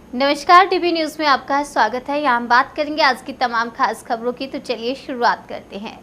नमस्कार, TV news में आपका स्वागत है। यहाँ हम बात करेंगे आज की तमाम खास खबरों की। तो चलिए शुरुआत करते हैं।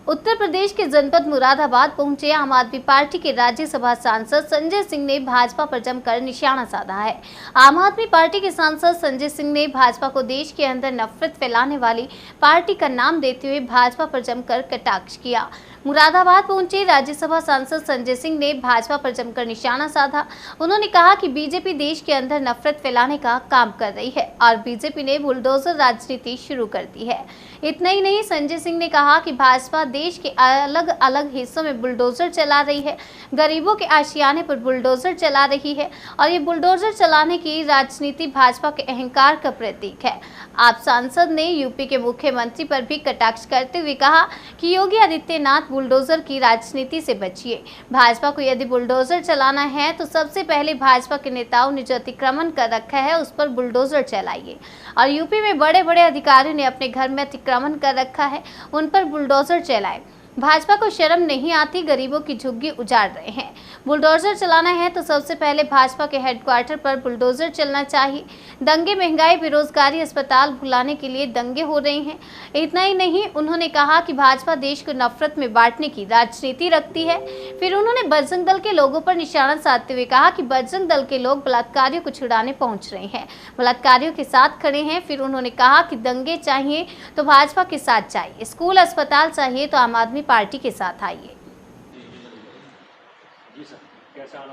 उत्तर प्रदेश के जनपद मुरादाबाद पहुंचे आम आदमी पार्टी के राज्यसभा सांसद संजय सिंह ने भाजपा पर जमकर निशाना साधा है। आम आदमी पार्टी के सांसद संजय सिंह ने भाजपा को देश के अंदर नफरत फैलाने वाली पार्टी का नाम देते हुए भाजपा पर जमकर कटाक्ष किया। मुरादाबाद पहुंचे राज्यसभा सांसद संजय सिंह ने भाजपा पर जमकर निशाना साधा। उन्होंने कहा कि बीजेपी देश के अंदर नफरत फैलाने का काम कर रही है और बीजेपी ने बुलडोजर राजनीति शुरू कर दी है। इतना ही नहीं, संजय सिंह ने कहा कि भाजपा देश के अलग अलग हिस्सों में बुलडोजर चला रही है, गरीबों के आशियाने पर बुलडोजर चला रही है और ये बुलडोजर चलाने की राजनीति भाजपा के अहंकार का प्रतीक है। आप सांसद ने यूपी के मुख्यमंत्री पर भी कटाक्ष करते हुए कहा कि योगी आदित्यनाथ बुलडोजर की राजनीति से बचिए। भाजपा को यदि बुलडोजर चलाना है तो सबसे पहले भाजपा के नेताओं ने जो अतिक्रमण कर रखा है उस पर बुलडोजर चलाइए और यूपी में बड़े बड़े अधिकारियों ने अपने घर में अतिक्रमण कर रखा है, उन पर बुलडोजर चलाए। भाजपा को शर्म नहीं आती, गरीबों की झुग्गी उजाड़ रहे हैं। बुलडोजर चलाना है तो सबसे पहले भाजपा के हेडक्वार्टर पर बुलडोजर चलना चाहिए। दंगे, महंगाई, बेरोजगारी, अस्पताल भुलाने के लिए दंगे हो रहे हैं। इतना ही नहीं, उन्होंने कहा कि भाजपा देश को नफरत में बांटने की राजनीति रखती है। फिर उन्होंने बजरंग दल के लोगों पर निशाना साधते हुए कहा कि बजरंग दल के लोग बलात्कारियों को छुड़ाने पहुंच रहे हैं, बलात्कारियों के साथ खड़े हैं। फिर उन्होंने कहा कि दंगे चाहिए तो भाजपा के साथ चाहिए, स्कूल अस्पताल चाहिए तो आम आदमी पार्टी के साथ आइए।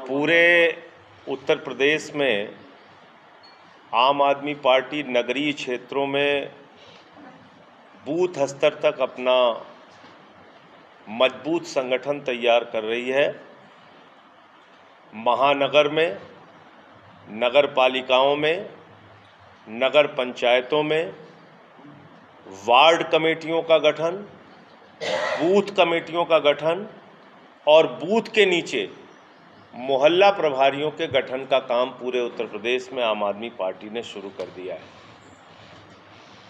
पूरे उत्तर प्रदेश में आम आदमी पार्टी नगरीय क्षेत्रों में बूथ स्तर तक अपना मजबूत संगठन तैयार कर रही है। महानगर में, नगर पालिकाओं में, नगर पंचायतों में वार्ड कमेटियों का गठन, बूथ कमेटियों का गठन और बूथ के नीचे मोहल्ला प्रभारियों के गठन का काम पूरे उत्तर प्रदेश में आम आदमी पार्टी ने शुरू कर दिया है।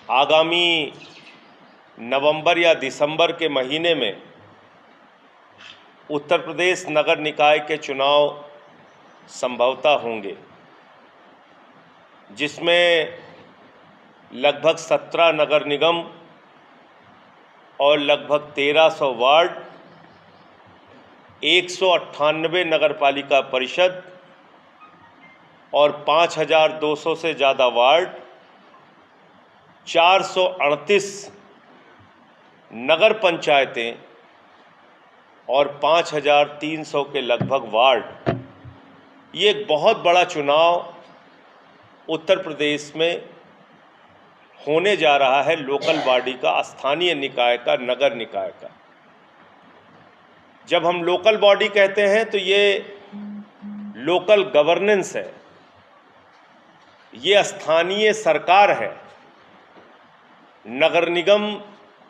आगामी नवंबर या दिसंबर के महीने में उत्तर प्रदेश नगर निकाय के चुनाव संभवतः होंगे, जिसमें लगभग 17 नगर निगम और लगभग 1300 वार्ड, 198 नगर पालिका परिषद और 5200 से ज़्यादा वार्ड, 438 नगर पंचायतें और 5300 के लगभग वार्ड। ये एक बहुत बड़ा चुनाव उत्तर प्रदेश में होने जा रहा है, लोकल बॉडी का, स्थानीय निकाय का, नगर निकाय का। जब हम लोकल बॉडी कहते हैं तो ये लोकल गवर्नेंस है, ये स्थानीय सरकार है। नगर निगम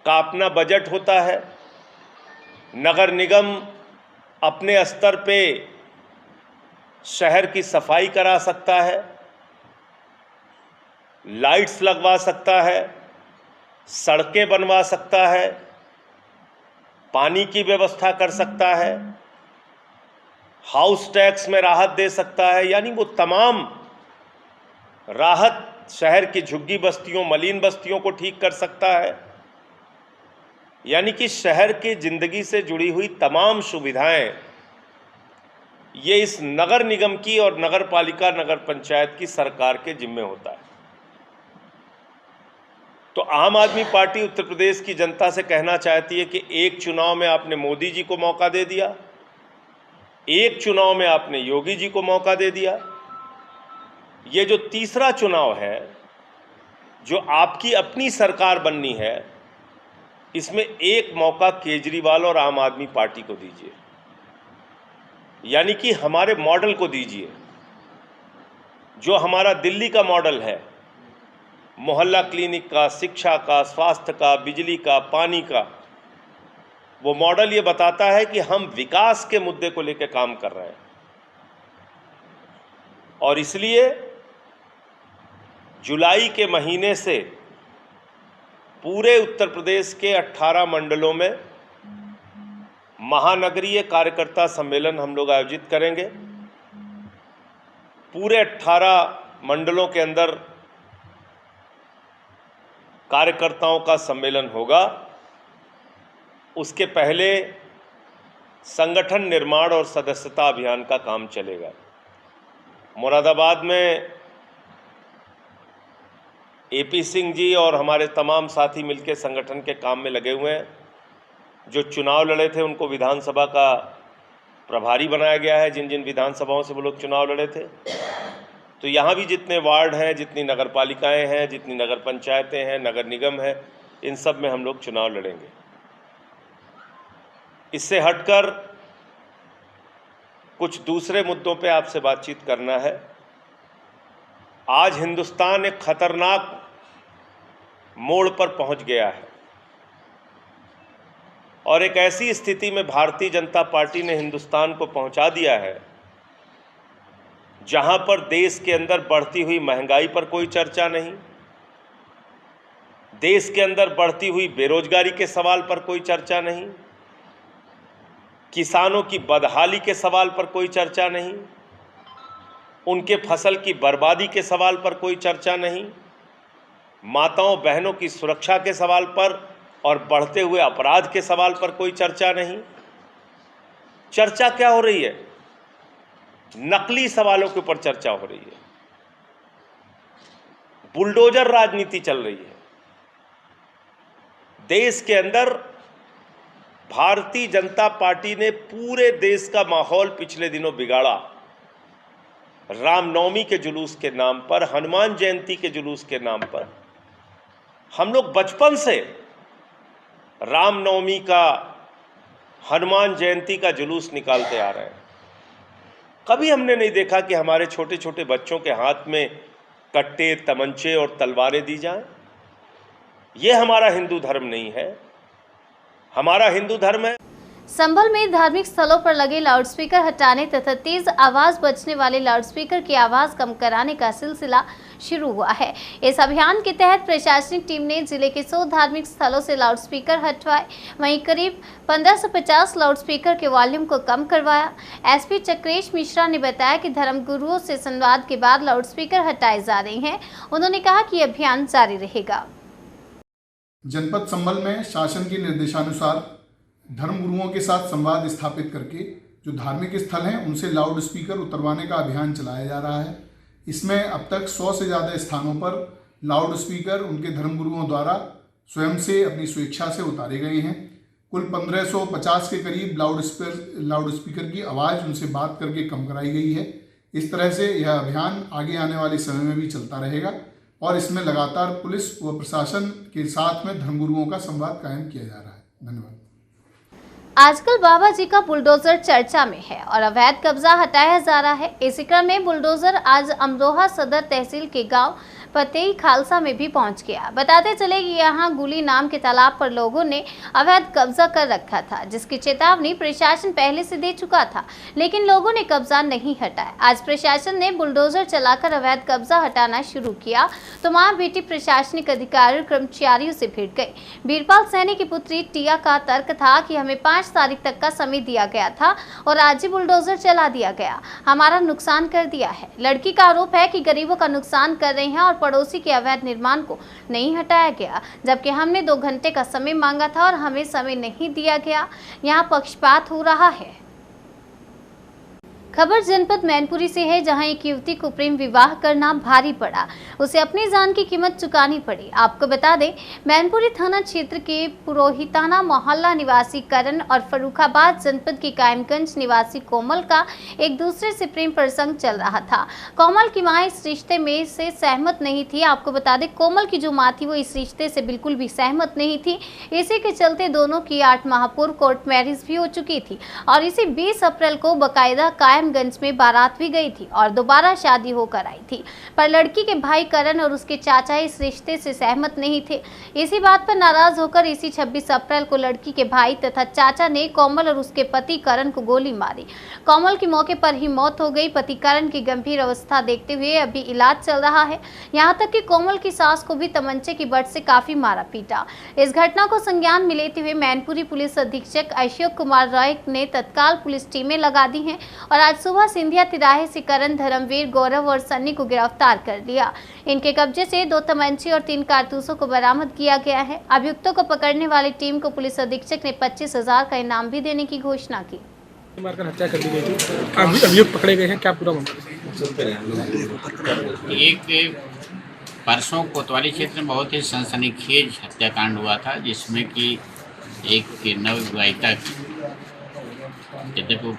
का अपना बजट होता है, नगर निगम अपने स्तर पे शहर की सफाई करा सकता है, लाइट्स लगवा सकता है, सड़कें बनवा सकता है, पानी की व्यवस्था कर सकता है, हाउस टैक्स में राहत दे सकता है। यानी वो तमाम राहत शहर की झुग्गी बस्तियों, मलिन बस्तियों को ठीक कर सकता है। यानी कि शहर की जिंदगी से जुड़ी हुई तमाम सुविधाएं ये इस नगर निगम की और नगर पालिका, नगर पंचायत की सरकार के जिम्मे होता है। तो आम आदमी पार्टी उत्तर प्रदेश की जनता से कहना चाहती है कि एक चुनाव में आपने मोदी जी को मौका दे दिया, एक चुनाव में आपने योगी जी को मौका दे दिया। ये जो तीसरा चुनाव है, जो आपकी अपनी सरकार बननी है, इसमें एक मौका केजरीवाल और आम आदमी पार्टी को दीजिए, यानी कि हमारे मॉडल को दीजिए, जो हमारा दिल्ली का मॉडल है, मोहल्ला क्लिनिक का, शिक्षा का, स्वास्थ्य का, बिजली का, पानी का। वो मॉडल ये बताता है कि हम विकास के मुद्दे को लेकर काम कर रहे हैं और इसलिए जुलाई के महीने से पूरे उत्तर प्रदेश के 18 मंडलों में महानगरीय कार्यकर्ता सम्मेलन हम लोग आयोजित करेंगे। पूरे 18 मंडलों के अंदर कार्यकर्ताओं का सम्मेलन होगा, उसके पहले संगठन निर्माण और सदस्यता अभियान का काम चलेगा। मुरादाबाद में एपी सिंह जी और हमारे तमाम साथी मिलकर संगठन के काम में लगे हुए हैं। जो चुनाव लड़े थे उनको विधानसभा का प्रभारी बनाया गया है, जिन जिन विधानसभाओं से वो लोग चुनाव लड़े थे। तो यहाँ भी जितने वार्ड हैं, जितनी नगर पालिकाएँ हैं, जितनी नगर पंचायतें हैं, नगर निगम है, इन सब में हम लोग चुनाव लड़ेंगे। इससे हटकर कुछ दूसरे मुद्दों पे आपसे बातचीत करना है। आज हिंदुस्तान एक खतरनाक मोड़ पर पहुंच गया है और एक ऐसी स्थिति में भारतीय जनता पार्टी ने हिंदुस्तान को पहुंचा दिया है जहां पर देश के अंदर बढ़ती हुई महंगाई पर कोई चर्चा नहीं, देश के अंदर बढ़ती हुई बेरोजगारी के सवाल पर कोई चर्चा नहीं, किसानों की बदहाली के सवाल पर कोई चर्चा नहीं, उनके फसल की बर्बादी के सवाल पर कोई चर्चा नहीं, माताओं बहनों की सुरक्षा के सवाल पर और बढ़ते हुए अपराध के सवाल पर कोई चर्चा नहीं। चर्चा क्या हो रही है? नकली सवालों के ऊपर चर्चा हो रही है। बुलडोजर राजनीति चल रही है। देश के अंदर भारतीय जनता पार्टी ने पूरे देश का माहौल पिछले दिनों बिगाड़ा। रामनवमी के जुलूस के नाम पर, हनुमान जयंती के जुलूस के नाम पर हम लोग बचपन से रामनवमी का, हनुमान जयंती का जुलूस निकालते आ रहे हैं। कभी हमने नहीं देखा कि हमारे छोटे छोटे बच्चों के हाथ में कट्टे, तमंचे और तलवारें दी जाएं। यह हमारा हिंदू धर्म नहीं है। हमारा हिंदू धर्म है। संभल में धार्मिक स्थलों पर लगे लाउडस्पीकर हटाने तथा तेज आवाज बजने वाले लाउडस्पीकर की आवाज कम कराने का सिलसिला शुरू हुआ है। इस अभियान के तहत प्रशासनिक टीम ने जिले के 100 धार्मिक स्थलों से लाउडस्पीकर हटवाए, वहीं करीब 1550 लाउडस्पीकर के वॉल्यूम को कम करवाया। एसपी चक्रेश मिश्रा ने बताया कि धर्मगुरुओं से संवाद के बाद लाउडस्पीकर हटाए जा रहे हैं। उन्होंने कहा कि अभियान जारी रहेगा। जनपद संभल में शासन के निर्देशानुसार धर्मगुरुओं के साथ संवाद स्थापित करके जो धार्मिक स्थल हैं उनसे लाउड स्पीकर उतरवाने का अभियान चलाया जा रहा है। इसमें अब तक 100 से ज़्यादा स्थानों पर लाउड स्पीकर उनके धर्मगुरुओं द्वारा स्वयं से अपनी स्वेच्छा से उतारे गए हैं। कुल 1550 के करीब लाउड स्पीकर की आवाज़ उनसे बात करके कम कराई गई है। इस तरह से यह अभियान आगे आने वाले समय में भी चलता रहेगा और इसमें लगातार पुलिस व प्रशासन के साथ में धर्मगुरुओं का संवाद कायम किया जा रहा है। धन्यवाद। आजकल बाबा जी का बुलडोजर चर्चा में है और अवैध कब्जा हटाया जा रहा है। इसी क्रम में बुलडोजर आज अमरोहा सदर तहसील के गांव पतेई खालसा में भी पहुंच गया। बताते चले कि यहां गुली नाम के तालाब पर लोगों ने अवैध कब्जा कर रखा था, जिसकी चेतावनी प्रशासन पहले से दे चुका था, लेकिन लोगों ने कब्जा नहीं हटाया। आज प्रशासन ने बुलडोजर चलाकर अवैध कब्जा हटाना शुरू किया तो मां बेटी प्रशासनिक अधिकारी कर्मचारियों से भिड़ गई। बीरपाल सैनी की पुत्री टिया का तर्क था कि हमें 5 तारीख तक का समय दिया गया था और आज ही बुलडोजर चला दिया गया, हमारा नुकसान कर दिया है। लड़की का आरोप है कि गरीबों का नुकसान कर रहे हैं और पड़ोसी के अवैध निर्माण को नहीं हटाया गया, जबकि हमने 2 घंटे का समय मांगा था और हमें समय नहीं दिया गया। यहाँ पक्षपात हो रहा है। खबर जनपद मैनपुरी से है, जहां एक युवती को प्रेम विवाह करना भारी पड़ा, उसे अपनी जान की कीमत चुकानी पड़ी। आपको बता दें, मैनपुरी थाना क्षेत्र के पुरोहिताना मोहल्ला निवासी करण और फर्रुखाबाद जनपद के कायमगंज निवासी कोमल का एक दूसरे से प्रेम प्रसंग चल रहा था। कोमल की मां इस रिश्ते में से सहमत नहीं थी। आपको बता दें, कोमल की जो मां थी वो इस रिश्ते से बिल्कुल भी सहमत नहीं थी। इसी के चलते दोनों की 8 माह पूर्व कोर्ट मैरिज भी हो चुकी थी और इसी 20 अप्रैल को बाकायदा कायमगंज में बारात भी गई थी और दोबारा शादी होकर आई थी, पर लड़की के भाई करण और उसके चाचा इस रिश्ते से सहमत नहीं थे। इसी बात पर नाराज होकर इसी 26 अप्रैल को लड़की के भाई तथा चाचा ने कोमल और उसके पति करण को गोली मारी। कोमल की मौके पर ही मौत हो गई। पति करण की गंभीर अवस्था देखते हुए अभी इलाज चल रहा है। यहाँ तक कि कोमल की सास को भी तमंचे की बट से काफी मारा पीटा। इस घटना को संज्ञान में लेते हुए मैनपुरी पुलिस अधीक्षक अशोक कुमार रॉय ने तत्काल पुलिस टीमें लगा दी हैं और आज सुबह सिंधिया तिराहे से करण, धर्मवीर, गौरव और सन्नी को गिरफ्तार कर लिया। इनके कब्जे से 2 तमंचे और 3 कारतूसों को बरामद किया गया है। अभियुक्तों को पकड़ने वाली टीम को पुलिस अधीक्षक ने 25,000 का इनाम भी देने की घोषणा की। मारकर हत्या कर दी गई थी। अभियुक्त पकड़े गए हैं, क्या पूरा मामला? एक परसों कोतवाली क्षेत्र में बहुत ही सनसनीखेज हत्याकांड हुआ था, जिसमें कि एक नवविवाहिता की, यद्यपि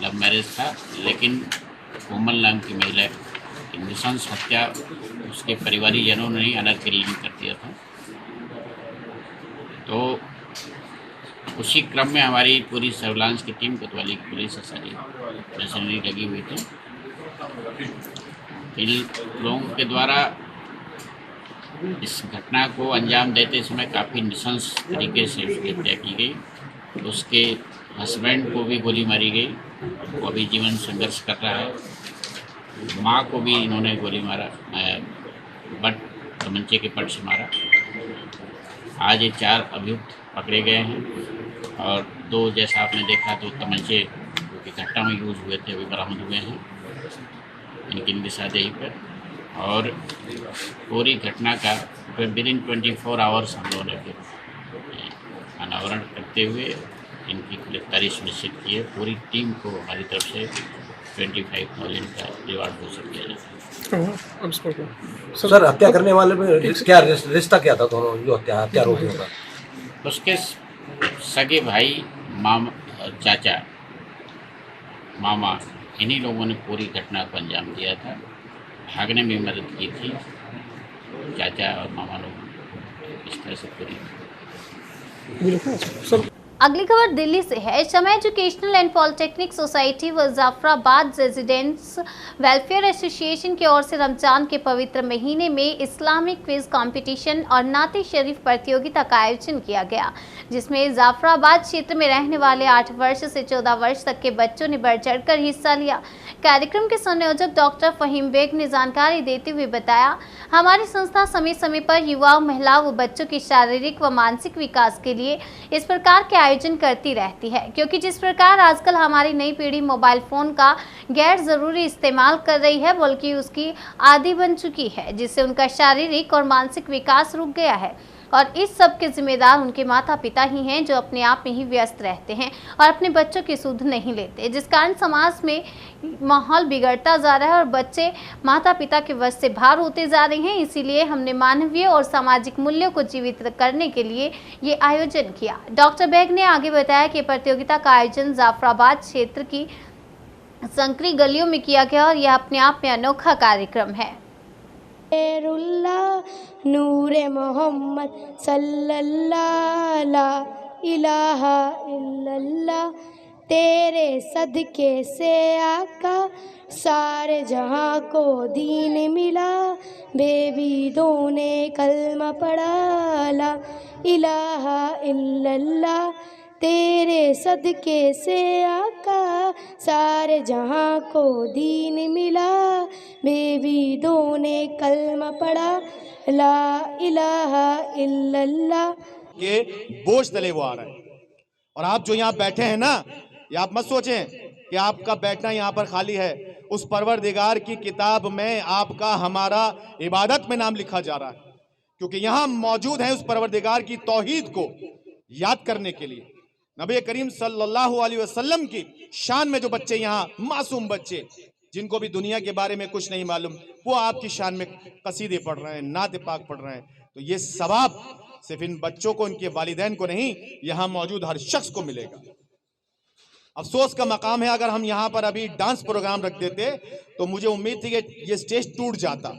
लव मैरिज था, लेकिन कोमल नाम की महिला की नृशंस हत्या उसके परिवारीजनों ने ही अनर्गल कर दिया था। तो उसी क्रम में हमारी पूरी सर्विलांस की टीम, कोतवाली की पुलिस से सारी मशीनरी लगी हुई थी। इन लोगों के द्वारा इस घटना को अंजाम देते समय काफ़ी नृशंस तरीके से उसकी हत्या की गई। उसके हस्बैंड को भी गोली मारी गई, वो अभी जीवन संघर्ष कर रहा है। माँ को भी इन्होंने गोली मारा, तमंचे के पट से मारा। आज ये 4 अभियुक्त पकड़े गए हैं और 2, जैसा आपने देखा, 2 तमंचे जो कि घटना में यूज हुए थे, वे बरामद हुए हैं इनकी निशानदेही पर। और पूरी घटना का विदिन 24 आवर्स हम लोगों ने फिर अनावरण करते हुए इनकी गिरफ्तारी सुनिश्चित की है। पूरी टीम को हमारी तरफ से 25,000 का रिवार्ड घोषित किया जाए। सर, हत्या करने वाले में क्या रिश्ता क्या था दोनों जो हत्यारोपियों का? उसके सगे भाई, चाचा, मामा, इन्हीं लोगों ने पूरी घटना को अंजाम दिया था। भागने में मदद की थी चाचा और मामा लोग। इस तरह से पूरी। अगली खबर दिल्ली से है। शमा एजुकेशनल एंड पॉलिटेक्निक सोसाइटी व जाफराबाद रेजिडेंट्स वेलफेयर एसोसिएशन की ओर से रमजान के पवित्र महीने में इस्लामिक क्विज कंपटीशन और नाते शरीफ प्रतियोगिता का आयोजन किया गया, जिसमें जाफराबाद क्षेत्र में रहने वाले 8 वर्ष से 14 वर्ष तक के बच्चों ने बढ़ चढ़कर हिस्सा लिया। कार्यक्रम के संयोजक डॉक्टर फहीम बेग ने जानकारी देते हुए बताया, हमारी संस्था समय समय पर युवाओं, महिलाओं व बच्चों के शारीरिक व मानसिक विकास के लिए इस प्रकार के आयोजन करती रहती है, क्योंकि जिस प्रकार आजकल हमारी नई पीढ़ी मोबाइल फोन का गैर जरूरी इस्तेमाल कर रही है, बल्कि उसकी आदी बन चुकी है, जिससे उनका शारीरिक और मानसिक विकास रुक गया है। और इस सब के जिम्मेदार उनके माता पिता ही हैं, जो अपने आप में ही व्यस्त रहते हैं और अपने बच्चों की सुध नहीं लेते, जिस कारण समाज में माहौल बिगड़ता जा रहा है और बच्चे माता पिता के वश से बाहर होते जा रहे हैं। इसीलिए हमने मानवीय और सामाजिक मूल्यों को जीवित करने के लिए ये आयोजन किया। डॉक्टर बेग ने आगे बताया कि प्रतियोगिता का आयोजन जाफराबाद क्षेत्र की संकरी गलियों में किया गया और यह अपने आप में अनोखा कार्यक्रम है। नूरे मोहम्मद सल्लल्लाहु ला इलाहा इल्लल्लाह, तेरे सदके से आका सारे जहां को दीन मिला, बेबीदों ने कलमा पढ़ा ला इलाहा इल्लल्लाह, तेरे सदके से आका सारे जहां को दीन मिला, बेबीदों ने कलमा पढ़ा ला इलाहा इल्लल्लाह। ये बोझ तले वो आ रहा है। और आप जो यहाँ बैठे हैं ना, ये आप मत सोचें कि आपका बैठना यहाँ पर खाली है। उस परवरदिगार की किताब में आपका, हमारा इबादत में नाम लिखा जा रहा है, क्योंकि यहाँ मौजूद है उस परवरदिगार की तौहीद को याद करने के लिए। नबी करीम सल्लल्लाहु अलैहि वसल्लम की शान में जो बच्चे यहाँ, मासूम बच्चे जिनको भी दुनिया के बारे में कुछ नहीं मालूम, वो आपकी शान में कसीदे पढ़ रहे हैं, नात पाक पढ़ रहे हैं, तो ये सवाब सिर्फ इन बच्चों को, इनके वालिदैन को नहीं, यहाँ मौजूद हर शख्स को मिलेगा। अफसोस का मकाम है, अगर हम यहाँ पर अभी डांस प्रोग्राम रख देते तो मुझे उम्मीद थी कि ये स्टेज टूट जाता,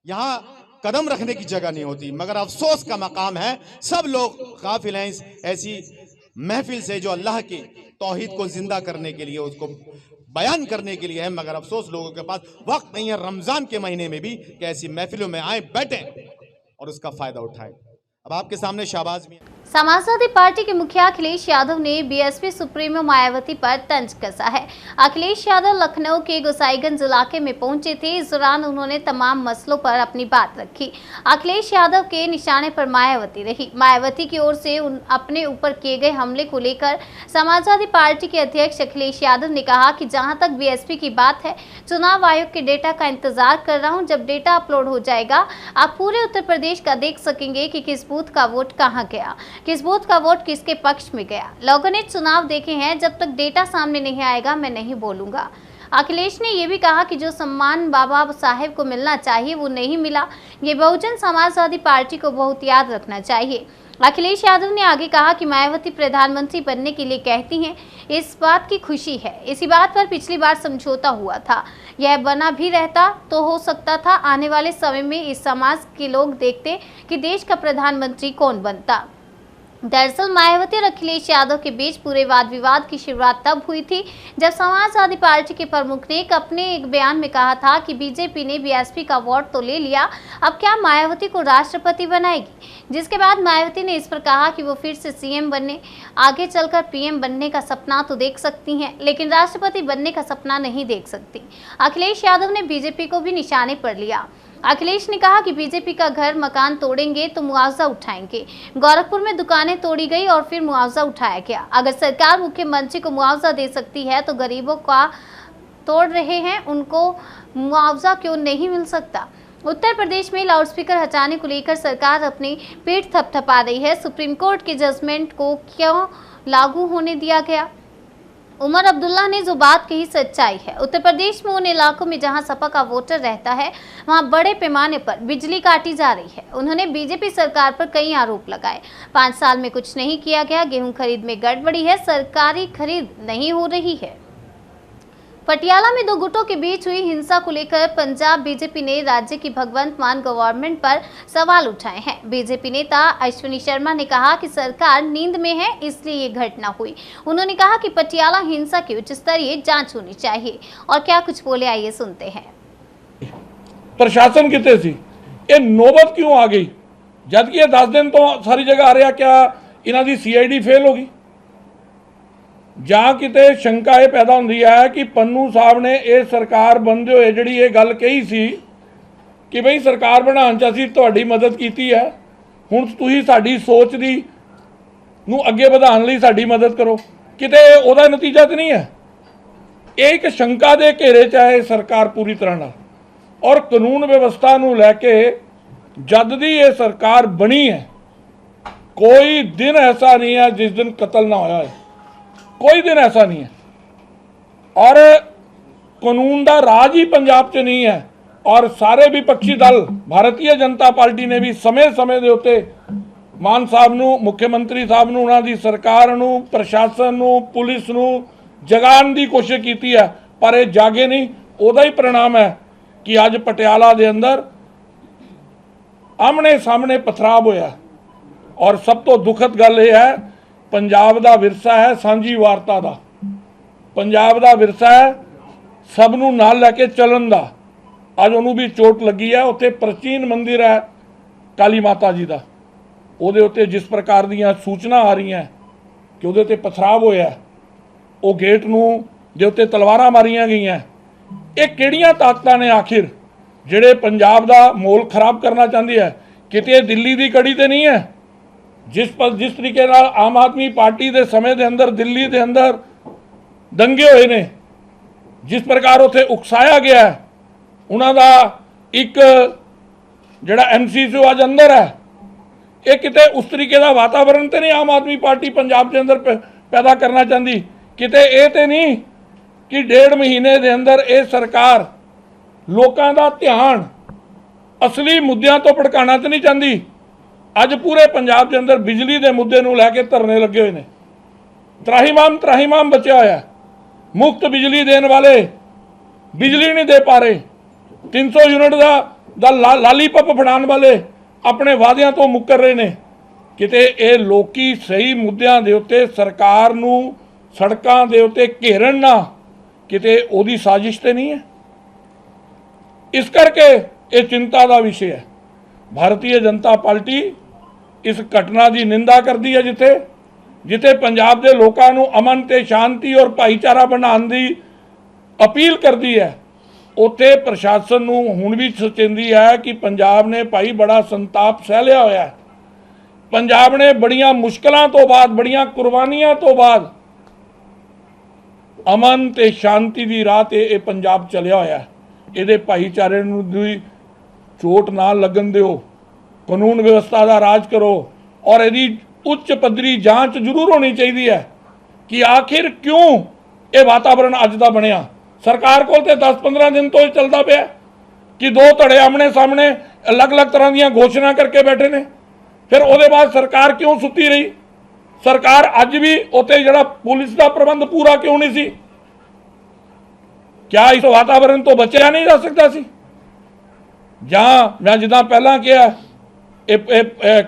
यहाँ कदम रखने की जगह नहीं होती। मगर अफसोस का मकाम है, सब लोग गाफिल हैं ऐसी महफिल से जो अल्लाह की तौहीद को जिंदा करने के लिए, उसको बयान करने के लिए है। मगर अफसोस लोगों के पास वक्त नहीं है रमजान के महीने में भी कि ऐसी महफिलों में आए, बैठें और उसका फायदा उठाएं। अब आपके सामने शाहबाज भी समाजवादी पार्टी के मुखिया अखिलेश यादव ने बीएसपी सुप्रीमो मायावती पर तंज कसा है। अखिलेश यादव लखनऊ के गोसाईगंज इलाके में पहुंचे थे। इस दौरान उन्होंने तमाम मसलों पर अपनी बात रखी। अखिलेश यादव के निशाने पर मायावती रही। मायावती की ओर से अपने ऊपर किए गए हमले को लेकर समाजवादी पार्टी के अध्यक्ष अखिलेश यादव ने कहा कि जहां तक बीएसपी की बात है, चुनाव आयोग के डेटा का इंतजार कर रहा हूं। जब डेटा अपलोड हो जाएगा, आप पूरे उत्तर प्रदेश का देख सकेंगे कि किस बूथ का वोट कहां गया, किस बूथ का वोट किसके पक्ष में गया। लोगों ने चुनाव देखे हैं, जब तक डेटा सामने नहीं आएगा मैं नहीं बोलूंगा। अखिलेश ने यह भी कहा कि जो सम्मान बाबा साहेब को मिलना चाहिए वो नहीं मिला। ये बहुजन समाजवादी पार्टी को बहुत याद रखना चाहिए। अखिलेश यादव ने आगे कहा कि मायावती प्रधानमंत्री बनने के लिए कहती हैं, इस बात की खुशी है। इसी बात पर पिछली बार समझौता हुआ था, यह बना भी रहता तो हो सकता था आने वाले समय में इस समाज के लोग देखते कि देश का प्रधानमंत्री कौन बनता। दरअसल मायावती और अखिलेश यादव के बीच पूरे वाद विवाद की शुरुआत तब हुई थी जब समाजवादी पार्टी के प्रमुख ने अपने एक बयान में कहा था कि बीजेपी ने बीएसपी का वोट तो ले लिया, अब क्या मायावती को राष्ट्रपति बनाएगी। जिसके बाद मायावती ने इस पर कहा कि वो फिर से सीएम बनने, आगे चलकर पीएम बनने का सपना तो देख सकती हैं, लेकिन राष्ट्रपति बनने का सपना नहीं देख सकती। अखिलेश यादव ने बीजेपी को भी निशाने पर लिया। अखिलेश ने कहा कि बीजेपी का घर मकान तोड़ेंगे तो मुआवजा उठाएंगे। गोरखपुर में दुकानें तोड़ी गई और फिर मुआवजा उठाया गया। अगर सरकार मुख्यमंत्री को मुआवजा दे सकती है तो गरीबों का तोड़ रहे हैं, उनको मुआवजा क्यों नहीं मिल सकता। उत्तर प्रदेश में लाउडस्पीकर हटाने को लेकर सरकार अपनी पीठ थपथपा रही है। सुप्रीम कोर्ट के जजमेंट को क्यों लागू होने दिया गया। उमर अब्दुल्ला ने जो बात कही सच्चाई है। उत्तर प्रदेश में उन इलाकों में जहां सपा का वोटर रहता है वहां बड़े पैमाने पर बिजली काटी जा रही है। उन्होंने बीजेपी सरकार पर कई आरोप लगाए। 5 साल में कुछ नहीं किया गया, गेहूं खरीद में गड़बड़ी है, सरकारी खरीद नहीं हो रही है। पटियाला में 2 गुटों के बीच हुई हिंसा को लेकर पंजाब बीजेपी ने राज्य की भगवंत मान गवर्नमेंट पर सवाल उठाए हैं। बीजेपी नेता अश्विनी शर्मा ने कहा कि सरकार नींद में है, इसलिए ये घटना हुई। उन्होंने कहा कि पटियाला हिंसा की उच्च स्तरीय जांच होनी चाहिए। और क्या कुछ बोले, आइए सुनते हैं। प्रशासन कितने सी ये नौबत क्यों आ गई, जबकि ये 10 दिन तो सारी जगह आ रहा, क्या इन्हों की CID फेल होगी। ਜਾਂ ਕਿਤੇ ਸ਼ੰਕਾ ਇਹ ਪੈਦਾ ਹੁੰਦੀ ਹੈ ਕਿ ਪੰਨੂ ਸਾਹਿਬ ਨੇ ਇਹ ਸਰਕਾਰ ਬਣਦੇ ਹੋਏ ਜਿਹੜੀ ਇਹ ਗੱਲ ਕਹੀ ਸੀ ਕਿ ਬਈ ਸਰਕਾਰ ਬਣਾਉਣ 'ਚ ਅਸੀਂ ਤੁਹਾਡੀ ਮਦਦ ਕੀਤੀ ਹੈ, ਹੁਣ ਤੁਸੀਂ ਸਾਡੀ ਸੋਚ ਦੀ ਨੂੰ ਅੱਗੇ ਵਧਾਉਣ ਲਈ ਸਾਡੀ ਮਦਦ ਕਰੋ। ਕਿਤੇ ਉਹਦਾ ਨਤੀਜਾ ਤਾਂ ਨਹੀਂ ਹੈ। ਇਹ ਇੱਕ ਸ਼ੰਕਾ ਦੇ ਘੇਰੇ 'ਚ ਹੈ ਸਰਕਾਰ ਪੂਰੀ ਤਰ੍ਹਾਂ ਨਾਲ। ਔਰ ਕਾਨੂੰਨ ਵਿਵਸਥਾ ਨੂੰ ਲੈ ਕੇ ਜਦ ਦੀ ਇਹ ਸਰਕਾਰ ਬਣੀ ਹੈ, ਕੋਈ ਦਿਨ ਐਸਾ ਨਹੀਂ ਹੈ ਜਿਸ ਦਿਨ ਕਤਲ ਨਾ ਹੋਇਆ ਹੈ, कोई दिन ऐसा नहीं है। और कानून का राज ही पंजाब च नहीं है। और सारे विपक्षी दल भारतीय जनता पार्टी ने भी समय समय के उत्ते मान साहब नूं, मुख्यमंत्री साहब नूं, उन्हां दी सरकार नूं, प्रशासन नूं, पुलिस नूं जगाण की कोशिश की है, पर यह जागे नहीं। उहदा ही परिणाम है कि अज पटियाला के अंदर आमने सामने पथराव होया। और सब तो दुखद गल यह है, पंजाब का विरसा है सांझी वारता का, पंजाब का विरसा है सब नूं नाल लैके चलन का। अज उन्होंने भी चोट लगी है। उत्थे प्राचीन मंदिर है काली माता जी का, उहदे उत्ते जिस प्रकार दीयां सूचना आ रही हैं कि उहदे उत्ते पथराव होया, वो गेट नूं दे उत्ते तलवारां मारियां गईयां। ये किहड़ियां ताकतां ने आखिर जिहड़े पंजाब का माहौल खराब करना चाहती है। किते दिल्ली की कड़ी तो नहीं है। जिस तरीके नाल आम आदमी पार्टी के समय के अंदर दिल्ली के अंदर दंगे हुए ने, जिस प्रकार उत्थे उकसाया गया है, उन्होंने एक जिहड़ा MC जो अज अंदर है, ये किते उस तरीके का वातावरण तो नहीं आम आदमी पार्टी पंजाब के अंदर पैदा करना चाहती। किते ये तो नहीं कि 1.5 महीने के अंदर ये सरकार लोगों का ध्यान असली मुद्दों तो भड़काना तो नहीं चाहती। अज पूरे पंजाब के अंदर बिजली के मुद्दे नूं लैके धरने लगे हुए हैं। त्राहीमाम बचा होया, मुफ्त बिजली देने वाले बिजली नहीं दे पा रहे। 300 यूनिट का लालीपप फड़ाने वाले अपने वादियां तो मुकर रहे हैं। किते ये लोकी सही मुद्दों के उत्ते सरकार नूं सड़कों के उत्ते घेरन ना, किते ओदी साजिश तो नहीं है। इस करके ये चिंता का विषय है। भारतीय जनता पार्टी ਇਸ ਘਟਨਾ ਦੀ ਨਿੰਦਾ ਕਰਦੀ ਹੈ। ਜਿੱਥੇ ਪੰਜਾਬ ਦੇ ਲੋਕਾਂ ਨੂੰ ਅਮਨ ਤੇ ਸ਼ਾਂਤੀ ਔਰ ਭਾਈਚਾਰਾ ਬਣਾਉਣ ਦੀ ਅਪੀਲ ਕਰਦੀ ਹੈ, ਉੱਥੇ ਪ੍ਰਸ਼ਾਸਨ ਨੂੰ ਹੁਣ ਵੀ ਸੋਚਦੀ ਹੈ ਕਿ ਪੰਜਾਬ ਨੇ ਭਾਈ ਬੜਾ ਸੰਤਾਪ ਸਹਿ ਲਿਆ ਹੋਇਆ ਹੈ। ਪੰਜਾਬ ਨੇ ਬੜੀਆਂ ਮੁਸ਼ਕਲਾਂ ਤੋਂ ਬਾਅਦ, ਬੜੀਆਂ ਕੁਰਬਾਨੀਆਂ ਤੋਂ ਬਾਅਦ ਅਮਨ ਤੇ ਸ਼ਾਂਤੀ ਦੀ ਰਾਹ ਤੇ ਇਹ ਪੰਜਾਬ ਚੱਲਿਆ ਹੋਇਆ ਹੈ। ਇਹਦੇ ਭਾਈਚਾਰੇ ਨੂੰ ਵੀ ਚੋਟ ਨਾ ਲੱਗਣ ਦਿਓ, ਕਾਨੂੰਨ ਵਿਵਸਥਾ ਦਾ ਰਾਜ ਕਰੋ ਔਰ ਇਹਦੀ ਉੱਚ ਪੱਧਰੀ ਜਾਂਚ ਜ਼ਰੂਰ ਹੋਣੀ ਚਾਹੀਦੀ ਹੈ ਕਿ ਆਖਿਰ ਕਿਉਂ ਇਹ ਵਾਤਾਵਰਣ ਅੱਜ ਦਾ ਬਣਿਆ। ਸਰਕਾਰ ਕੋਲ ਤੇ 10-15 ਦਿਨ ਤੋਂ ਚੱਲਦਾ ਪਿਆ ਕਿ ਦੋ ਧੜੇ ਆਮਣੇ ਸਾਹਮਣੇ ਅਲੱਗ-ਅਲੱਗ ਤਰ੍ਹਾਂ ਦੀਆਂ ਘੋਸ਼ਣਾ ਕਰਕੇ ਬੈਠੇ ਨੇ। ਫਿਰ ਉਹਦੇ ਬਾਅਦ ਸਰਕਾਰ ਕਿਉਂ ਸੁੱਤੀ ਰਹੀ? ਸਰਕਾਰ ਅੱਜ ਵੀ ਉੱਥੇ ਜਿਹੜਾ ਪੁਲਿਸ ਦਾ ਪ੍ਰਬੰਧ ਪੂਰਾ ਕਿਉਂ ਨਹੀਂ ਸੀ? क्या इस वातावरण तो बचा नहीं जा सकता सी? जहां मैं जिदा पहला किया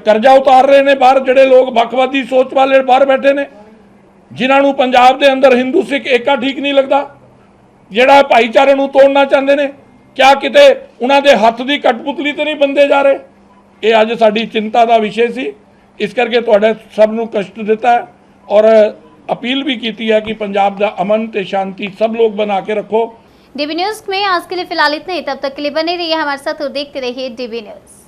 कर्जा उतार रहे ने बाहर ਜਿਹੜੇ लोग ਵੱਖਵਾਦੀ सोच वाले बाहर बैठे ने, जिन्होंने पंजाब के अंदर हिंदू सिख एका ठीक नहीं लगता, ਜਿਹੜਾ भाईचारे ਨੂੰ ਤੋੜਨਾ ਚਾਹੁੰਦੇ ਨੇ, क्या किते ਉਹਨਾਂ ਦੇ ਹੱਥ ਦੀ ਕਠਪੁਤਲੀ ਤੇ ਨਹੀਂ ਬੰਦੇ ਜਾ ਰਹੇ? ਇਹ ਅੱਜ ਸਾਡੀ ਚਿੰਤਾ ਦਾ ਵਿਸ਼ੇ ਸੀ। ਇਸ ਕਰਕੇ ਤੁਹਾਡੇ ਸਭ ਨੂੰ ਕਸ਼ਟ ਦਿੱਤਾ ਹੈ और अपील भी की है कि पंजाब का अमन ते शांति सब लोग बना के रखो। डीबी न्यूज़ में आज के लिए फिलहाल इतना ही। तब तक के लिए बने रहिए हमारे साथ और देखते रहिए डीबी न्यूज़।